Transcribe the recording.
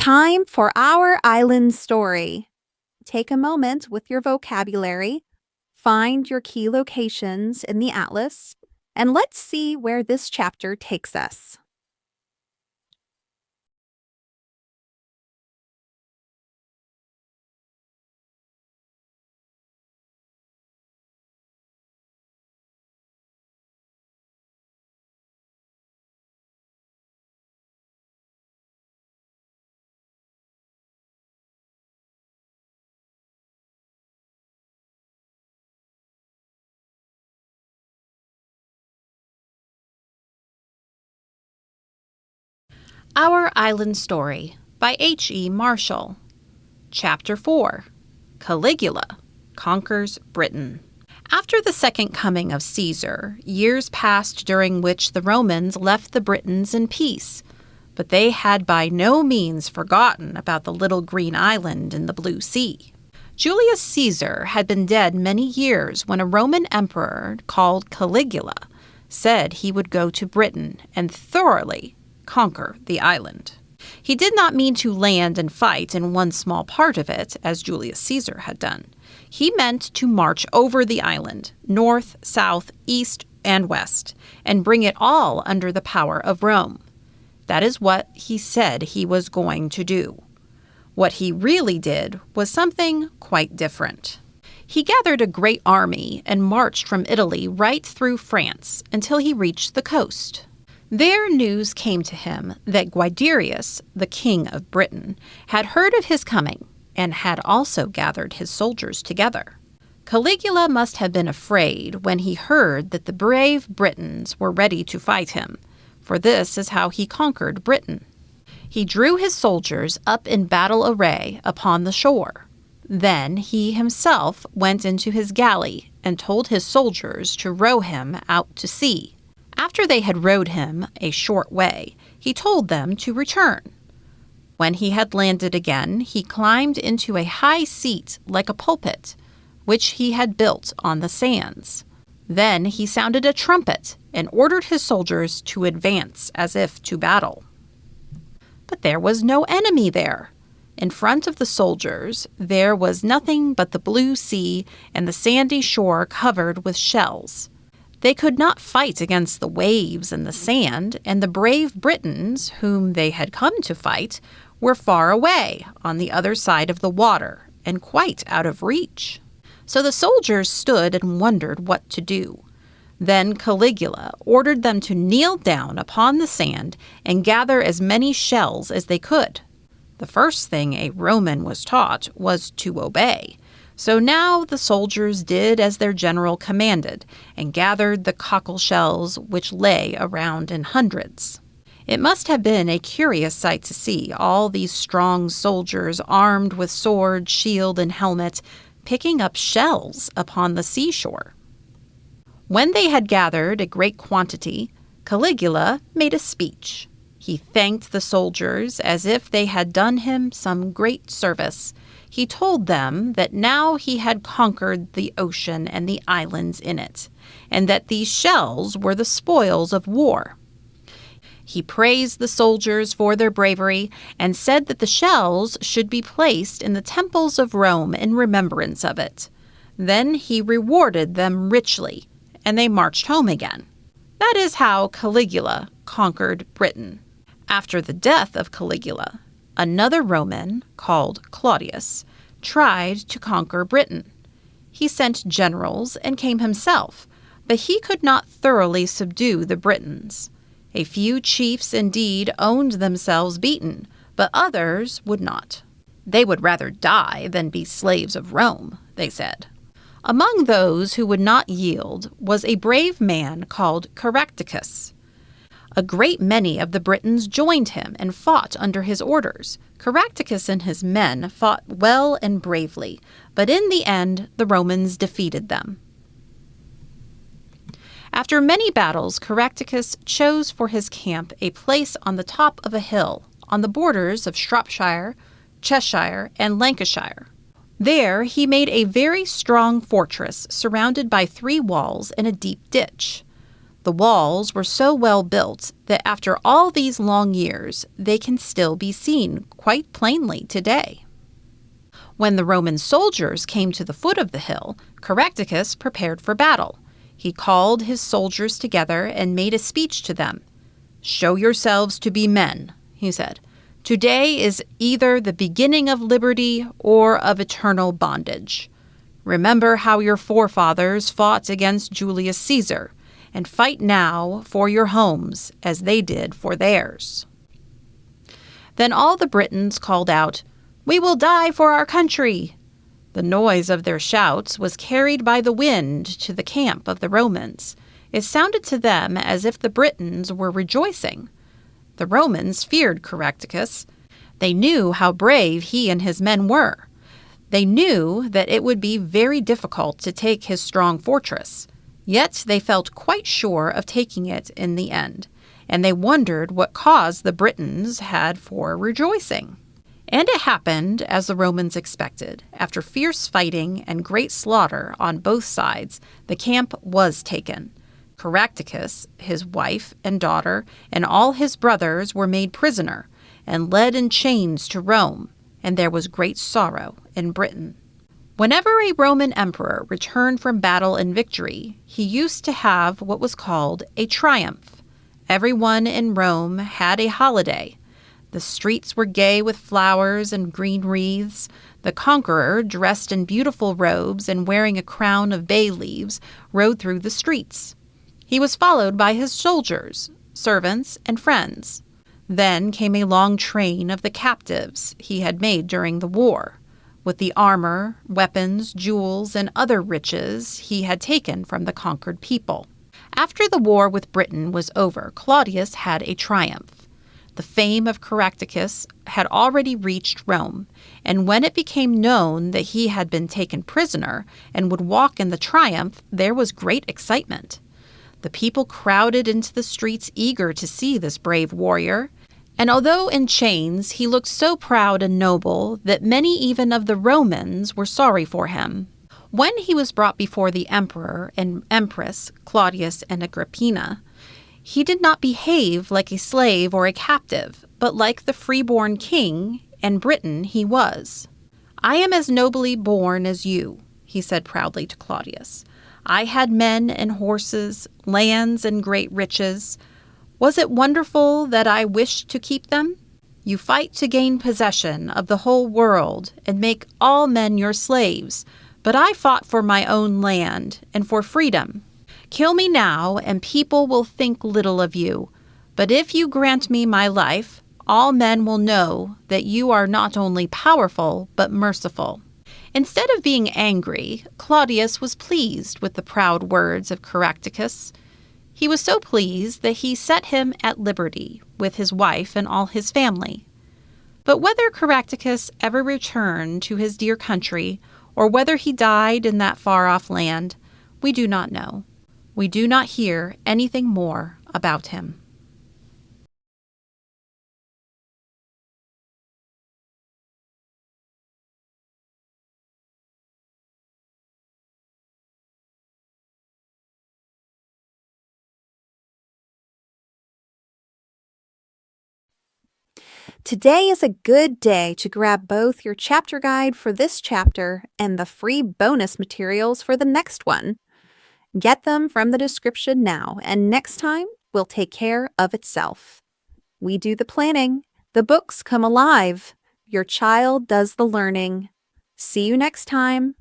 Time for our island story. Take a moment with your vocabulary, find your key locations in the atlas, and let's see where this chapter takes us. Our Island Story by H.E. Marshall. Chapter 4. Caligula Conquers Britain. After the second coming of Caesar, years passed during which the Romans left the Britons in peace, but they had by no means forgotten about the little green island in the blue sea. Julius Caesar had been dead many years when a Roman emperor called Caligula said he would go to Britain and thoroughly conquer the island. He did not mean to land and fight in one small part of it, as Julius Caesar had done. He meant to march over the island, north, south, east, and west, and bring it all under the power of Rome. That is what he said he was going to do. What he really did was something quite different. He gathered a great army and marched from Italy right through France until he reached the coast. There news came to him that Guiderius, the king of Britain, had heard of his coming and had also gathered his soldiers together. Caligula must have been afraid when he heard that the brave Britons were ready to fight him, for this is how he conquered Britain. He drew his soldiers up in battle array upon the shore. Then he himself went into his galley and told his soldiers to row him out to sea. After they had rowed him a short way, he told them to return. When he had landed again, he climbed into a high seat like a pulpit, which he had built on the sands. Then he sounded a trumpet and ordered his soldiers to advance as if to battle. But there was no enemy there. In front of the soldiers, there was nothing but the blue sea and the sandy shore covered with shells. They could not fight against the waves and the sand, and the brave Britons, whom they had come to fight, were far away on the other side of the water and quite out of reach. So the soldiers stood and wondered what to do. Then Caligula ordered them to kneel down upon the sand and gather as many shells as they could. The first thing a Roman was taught was to obey. So now the soldiers did as their general commanded and gathered the cockle shells which lay around in hundreds. It must have been a curious sight to see all these strong soldiers armed with sword, shield, and helmet picking up shells upon the seashore. When they had gathered a great quantity, Caligula made a speech. He thanked the soldiers as if they had done him some great service. He told them that now he had conquered the ocean and the islands in it, and that these shells were the spoils of war. He praised the soldiers for their bravery and said that the shells should be placed in the temples of Rome in remembrance of it. Then he rewarded them richly, and they marched home again. That is how Caligula conquered Britain. After the death of Caligula, another Roman, called Claudius, tried to conquer Britain. He sent generals and came himself, but he could not thoroughly subdue the Britons. A few chiefs indeed owned themselves beaten, but others would not. They would rather die than be slaves of Rome, they said. Among those who would not yield was a brave man called Caractacus. A great many of the Britons joined him and fought under his orders. Caractacus and his men fought well and bravely, but in the end the Romans defeated them. After many battles, Caractacus chose for his camp a place on the top of a hill, on the borders of Shropshire, Cheshire, and Lancashire. There he made a very strong fortress surrounded by 3 walls and a deep ditch. The walls were so well built that after all these long years, they can still be seen quite plainly today. When the Roman soldiers came to the foot of the hill, Caractacus prepared for battle. He called his soldiers together and made a speech to them. "Show yourselves to be men," he said. "Today is either the beginning of liberty or of eternal bondage. Remember how your forefathers fought against Julius Caesar, and fight now for your homes as they did for theirs." Then all the Britons called out, "We will die for our country." The noise of their shouts was carried by the wind to the camp of the Romans. It sounded to them as if the Britons were rejoicing. The Romans feared Caractacus. They knew how brave he and his men were. They knew that it would be very difficult to take his strong fortress. Yet they felt quite sure of taking it in the end, and they wondered what cause the Britons had for rejoicing. And it happened as the Romans expected. After fierce fighting and great slaughter on both sides, the camp was taken. Caractacus, his wife and daughter, and all his brothers were made prisoner and led in chains to Rome, and there was great sorrow in Britain. Whenever a Roman emperor returned from battle and victory, he used to have what was called a triumph. Everyone in Rome had a holiday. The streets were gay with flowers and green wreaths. The conqueror, dressed in beautiful robes and wearing a crown of bay leaves, rode through the streets. He was followed by his soldiers, servants, and friends. Then came a long train of the captives he had made during the war, with the armor, weapons, jewels, and other riches he had taken from the conquered people. After the war with Britain was over, Claudius had a triumph. The fame of Caractacus had already reached Rome, and when it became known that he had been taken prisoner and would walk in the triumph, there was great excitement. The people crowded into the streets eager to see this brave warrior, and although in chains, he looked so proud and noble that many even of the Romans were sorry for him. When he was brought before the emperor and empress, Claudius and Agrippina, he did not behave like a slave or a captive, but like the freeborn king and Briton he was. "I am as nobly born as you," he said proudly to Claudius. "I had men and horses, lands and great riches. Was it wonderful that I wished to keep them? You fight to gain possession of the whole world and make all men your slaves, but I fought for my own land and for freedom. Kill me now, and people will think little of you. But if you grant me my life, all men will know that you are not only powerful, but merciful." Instead of being angry, Claudius was pleased with the proud words of Caractacus. He was so pleased that he set him at liberty with his wife and all his family. But whether Caractacus ever returned to his dear country, or whether he died in that far-off land, we do not know. We do not hear anything more about him. Today is a good day to grab both your chapter guide for this chapter and the free bonus materials for the next one. Get them from the description now, and next time will take care of itself. We do the planning. The books come alive. Your child does the learning. See you next time.